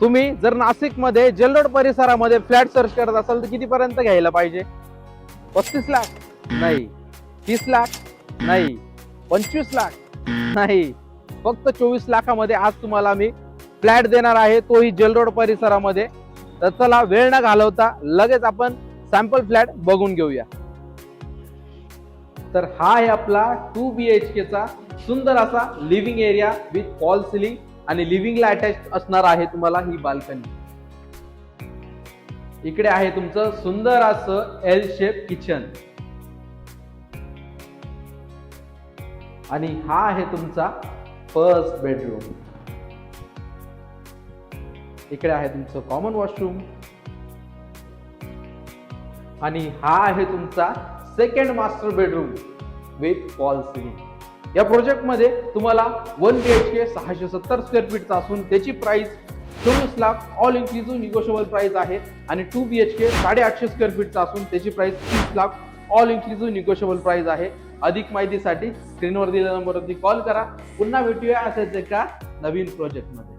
तुम्ही जर नाशिक मध्ये जेलरोड परिसरामध्ये फ्लॅट सर्च करत असाल तर किती पर्यंत घ्यायला पाहिजे? 35 लाख नाही, 30 लाख नाही, 25 लाख नाही, फक्त 24 लाखामध्ये आज तुम्हाला मी फ्लॅट देणार आहे, तोही जेलरोड परिसरामध्ये. तर चला वेळ न घालवता लगेच आपण सॅम्पल फ्लॅट बघून घेऊया. तर हा आहे आपला 2 BHK चा सुंदर असा living area with fall ceiling आणि लिव्हिंगला अटॅच असणार आहे तुम्हाला ही बाल्कनी. इकडे आहे तुमचं सुंदर असं एल शेप किचन आणि हा आहे तुमचा फर्स्ट बेडरूम. इकडे आहे तुमचं कॉमन वॉशरूम आणि हा आहे तुमचा second master bedroom with fall ceiling. या प्रोजेक्ट मध्ये तुम्हाला 1 BHK 670 स्क्वेअर फीटचा असून त्याची price 24 lakh all inclusive negotiable price आहे आणि 2 BHK 850 स्क्वेअर फीटचा असून त्याची price 30 lakh all inclusive negotiable price आहे. अधिक माहितीसाठी स्क्रीनवर दिलेल्या नंबरवरती कॉल करा. पुन्हा भेटूया असेच एका नवीन प्रोजेक्ट मध्ये.